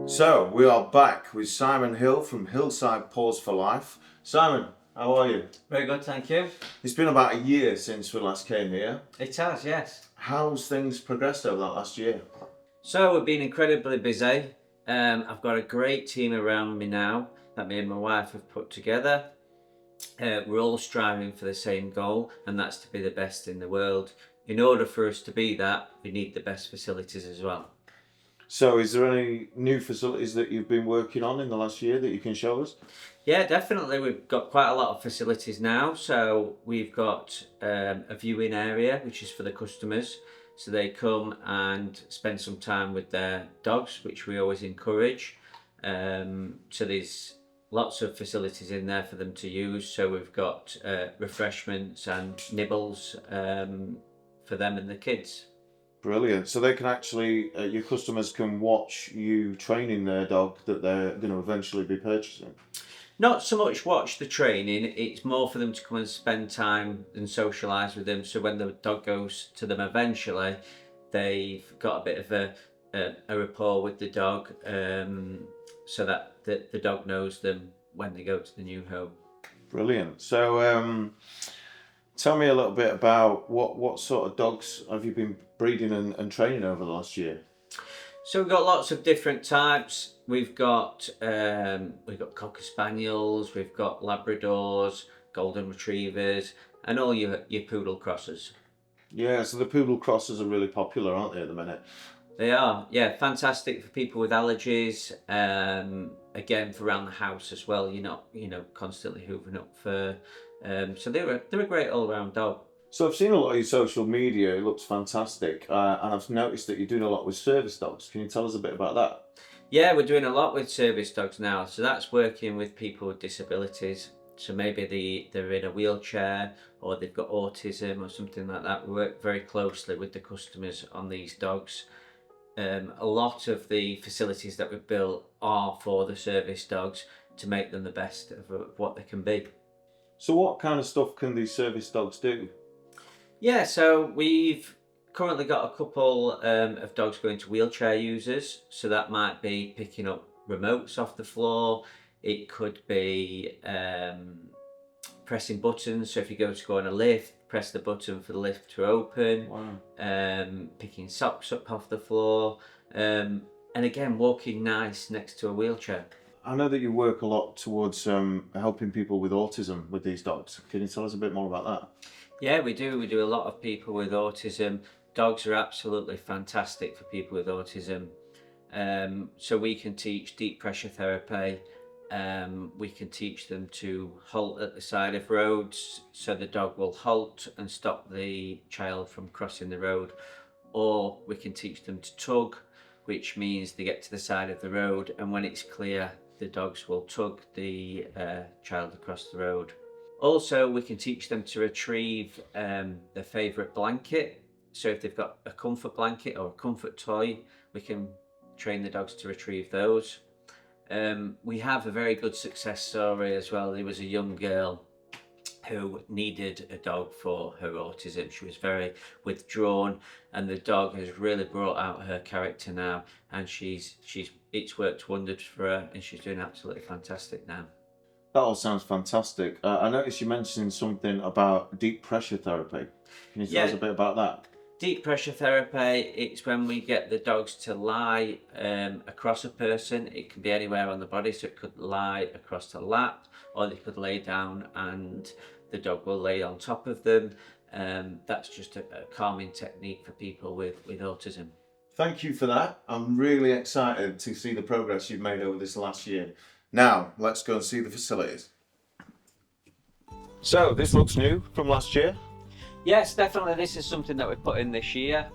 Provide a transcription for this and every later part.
So we are back with Simon Hill from Hillside Paws for Life. Simon, how are you? Very good, thank you. It's been about a year since we last came here. It has, yes. How's things progressed over that last year? So we've been incredibly busy. I've got a great team around me now that me and my wife have put together. We're all striving for the same goal, and that's to be the best in the world. In order for us to be that, we need the best facilities as well. So is there any new facilities that you've been working on in the last year that you can show us? Yeah, definitely. We've got quite a lot of facilities now. So we've got a viewing area, which is for the customers. So they come and spend some time with their dogs, which we always encourage. So there's lots of facilities in there for them to use. So we've got refreshments and nibbles for them and the kids. Brilliant. So they can actually, your customers can watch you training their dog that they're going to eventually be purchasing. Not so much watch the training, it's more for them to come and spend time and socialise with them. So when the dog goes to them eventually, they've got a bit of a rapport with the dog, so that the dog knows them when they go to the new home. Brilliant. So tell me a little bit about what sort of dogs have you been breeding and training over the last year? So we've got lots of different types. We've got Cocker Spaniels, we've got Labradors, Golden Retrievers, and all your poodle crosses. Yeah, so the poodle crosses are really popular, aren't they, at the minute? They are, yeah, fantastic for people with allergies. Again, for around the house as well. You're not, constantly hoovering up fur. So they're a great all-round dog. So I've seen a lot of your social media. It looks fantastic, and I've noticed that you're doing a lot with service dogs. Can you tell us a bit about that? Yeah, we're doing a lot with service dogs now. So that's working with people with disabilities. So maybe they're in a wheelchair or they've got autism or something like that. We work very closely with the customers on these dogs. A lot of the facilities that we've built are for the service dogs to make them the best of what they can be. So what kind of stuff can these service dogs do? Yeah, so we've currently got a couple of dogs going to wheelchair users. So that might be picking up remotes off the floor. It could be pressing buttons. So if you go on a lift, press the button for the lift to open. Wow. Picking socks up off the floor. And again, walking nice next to a wheelchair. I know that you work a lot towards helping people with autism with these dogs. Can you tell us a bit more about that? Yeah, we do. We do a lot of people with autism. Dogs are absolutely fantastic for people with autism. So we can teach deep pressure therapy. We can teach them to halt at the side of roads, so the dog will halt and stop the child from crossing the road. Or we can teach them to tug, which means they get to the side of the road, and when it's clear, the dogs will tug the child across the road. Also, we can teach them to retrieve their favourite blanket. So if they've got a comfort blanket or a comfort toy, we can train the dogs to retrieve those. We have a very good success story as well. There was a young girl who needed a dog for her autism. She was very withdrawn, and the dog has really brought out her character now, and it's worked wonders for her, and she's doing absolutely fantastic now. That all sounds fantastic. I noticed you mentioned something about deep pressure therapy. Can you tell us a bit about that? Deep pressure therapy, it's when we get the dogs to lie across a person. It can be anywhere on the body, so it could lie across the lap, or they could lay down and the dog will lay on top of them. That's just a calming technique for people with autism. Thank you for that. I'm really excited to see the progress you've made over this last year. Now, let's go and see the facilities. So, this looks new from last year? Yes, definitely. This is something that we've put in this year.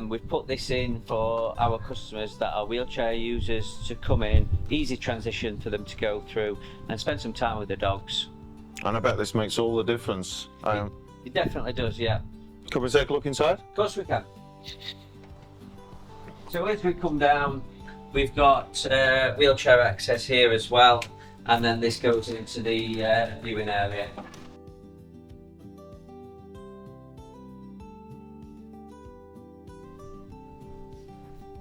We've put this in for our customers that are wheelchair users to come in, easy transition for them to go through and spend some time with the dogs. And I bet this makes all the difference. It definitely does, yeah. Can we take a look inside? Of course we can. So as we come down, we've got wheelchair access here as well, and then this goes into the viewing area.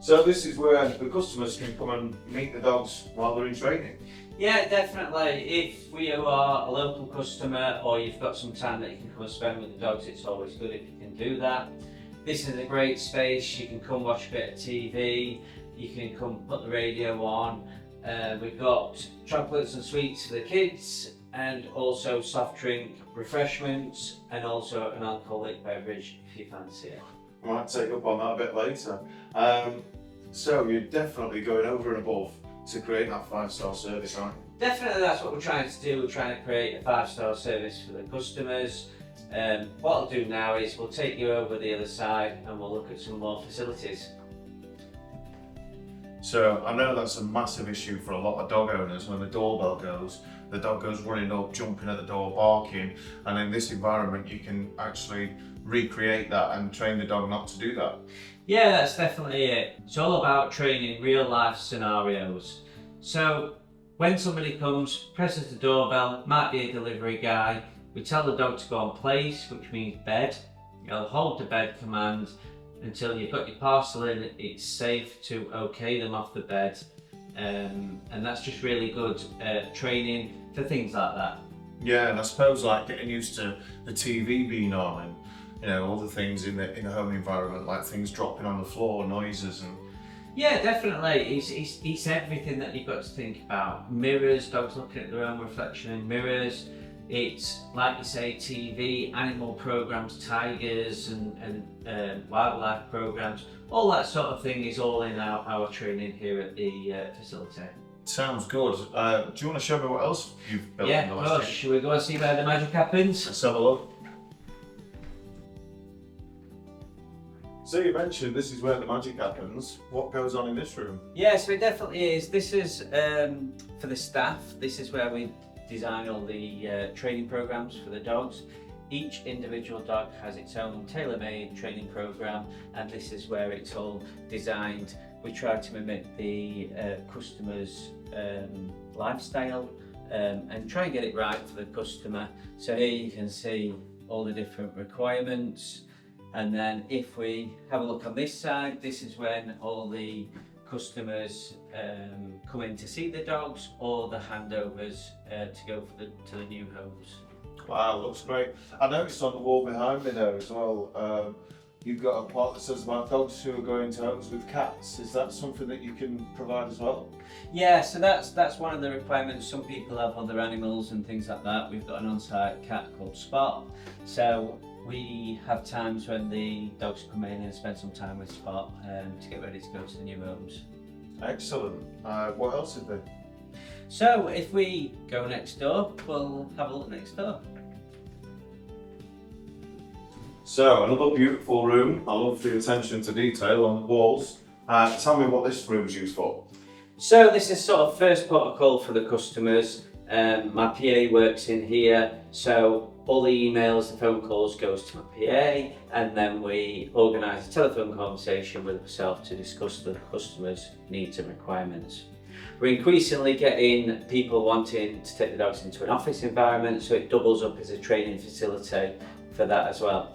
So this is where the customers can come and meet the dogs while they're in training. Yeah, definitely. If we are a local customer or you've got some time that you can come and spend with the dogs, it's always good if you can do that. This is a great space. You can come watch a bit of TV, you can come put the radio on. We've got chocolates and sweets for the kids, and also soft drink refreshments, and also an alcoholic beverage if you fancy it. I might take up on that a bit later. So you're definitely going over and above to create that 5-star service, aren't you? Definitely, that's what we're trying to do. We're trying to create a 5-star service for the customers. What I'll do now is we'll take you over the other side and we'll look at some more facilities. So I know that's a massive issue for a lot of dog owners. When the doorbell goes, the dog goes running up, jumping at the door, barking, and in this environment you can actually recreate that and train the dog not to do that. Yeah, that's definitely it. It's all about training real life scenarios. So when somebody comes, presses the doorbell, might be a delivery guy, we tell the dog to go on place, which means bed. You'll hold the bed command until you've got your parcel in. It's safe to okay them off the bed, and that's just really good training for things like that. Yeah, and I suppose like getting used to the TV being on and all the things in a home environment, like things dropping on the floor, noises and... Yeah, definitely. It's everything that you've got to think about. Mirrors, dogs looking at their own reflection in mirrors. It's, like you say, TV, animal programs, tigers and wildlife programs. All that sort of thing is all in our training here at the facility. Sounds good. Do you want to show me what else you've built in the last year? Yeah, of course. Should we go and see where the magic happens? Let's have a look. So you mentioned this is where the magic happens. What goes on in this room? Yeah, so it definitely is. This is for the staff. This is where we design all the training programs for the dogs. Each individual dog has its own tailor-made training program, and this is where it's all designed. We try to mimic the customer's lifestyle and try and get it right for the customer. So here you can see all the different requirements. And then if we have a look on this side, this is when all the customers come in to see the dogs or the handovers to go to the new homes. Wow, looks great. I noticed on the wall behind me there as well, you've got a part that says about dogs who are going to homes with cats. Is that something that you can provide as well? Yeah, so that's one of the requirements. Some people have other animals and things like that. We've got an on-site cat called Spot. So we have times when the dogs come in and spend some time with Spot to get ready to go to the new homes. Excellent. What else is there? So if we go next door, we'll have a look next door. So another beautiful room. I love the attention to detail on the walls. Tell me what this room's used for. So this is sort of first protocol for the customers. My PA works in here, so all the emails, the phone calls goes to my PA, and then we organise a telephone conversation with myself to discuss the customer's needs and requirements. We're increasingly getting people wanting to take the dogs into an office environment, so it doubles up as a training facility for that as well.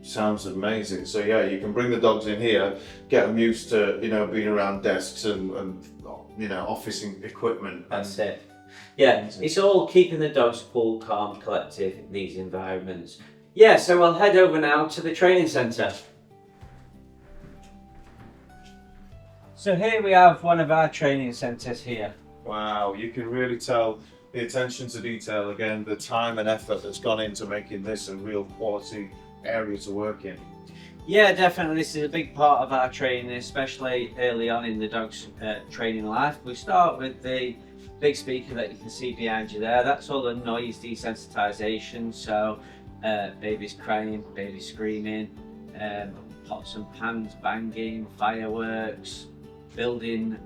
Sounds amazing. So yeah, you can bring the dogs in here, get them used to being around desks and office equipment. That's it. Yeah, it's all keeping the dogs cool, calm, collective in these environments. Yeah, so I'll head over now to the training centre. So here we have one of our training centres here. Wow, you can really tell the attention to detail again, the time and effort that's gone into making this a real quality area to work in. Yeah, definitely. This is a big part of our training, especially early on in the dog's training life. We start with the big speaker that you can see behind you there. That's all the noise desensitisation. So babies crying, babies screaming, pots and pans banging, fireworks, building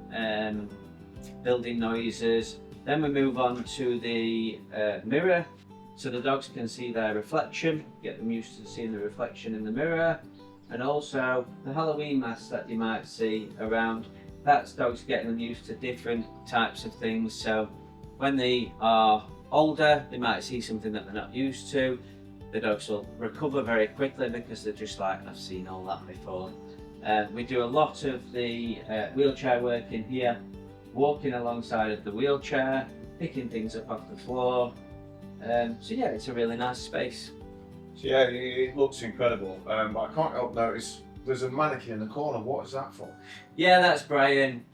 noises. Then we move on to the mirror, so the dogs can see their reflection, get them used to seeing the reflection in the mirror. And also the Halloween masks that you might see around, that's dogs getting them used to different types of things. So when they are older, they might see something that they're not used to. The dogs will recover very quickly because they're just like, I've seen all that before. We do a lot of the wheelchair work in here, walking alongside of the wheelchair, picking things up off the floor. So yeah, it's a really nice space. So yeah, it looks incredible. But I can't help notice there's a mannequin in the corner. What is that for? Yeah, that's Brian.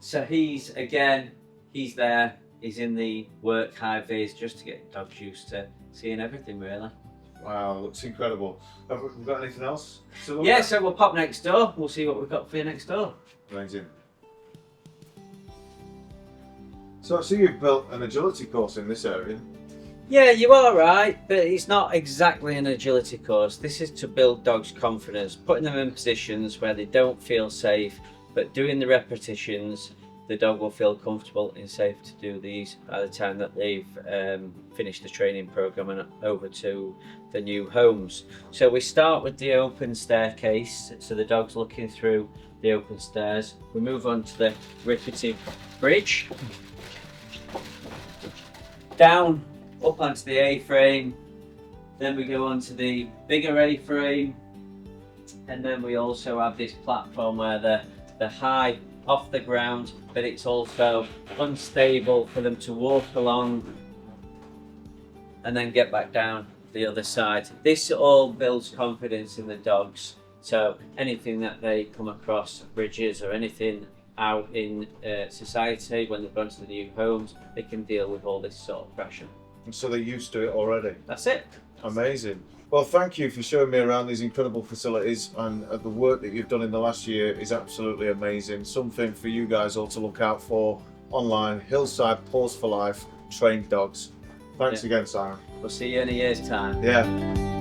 So he's there. He's in the work high vis just to get dogs used to seeing everything, really. Wow, looks incredible. Have we got anything else to look Yeah, at? so we'll pop next door. We'll see what we've got for you next door. Amazing. So I see you've built an agility course in this area. Yeah, you are right, but it's not exactly an agility course. This is to build dogs' confidence, putting them in positions where they don't feel safe, but doing the repetitions, the dog will feel comfortable and safe to do these by the time that they've finished the training program and over to the new homes. So we start with the open staircase, so the dog's looking through the open stairs. We move on to the rickety bridge, down, up onto the A-frame, then we go on to the bigger A-frame, and then we also have this platform where they're high off the ground, but it's also unstable for them to walk along and then get back down the other side. This all builds confidence in the dogs, so anything that they come across, bridges or anything out in society, when they've gone to the new homes, they can deal with all this sort of pressure. And so they're used to it already. That's it. Amazing. Well, thank you for showing me around these incredible facilities, and the work that you've done in the last year is absolutely amazing. Something for you guys all to look out for online. Hillside Paws for Life, trained dogs. Thanks again, Simon. We'll see you in a year's time. Yeah.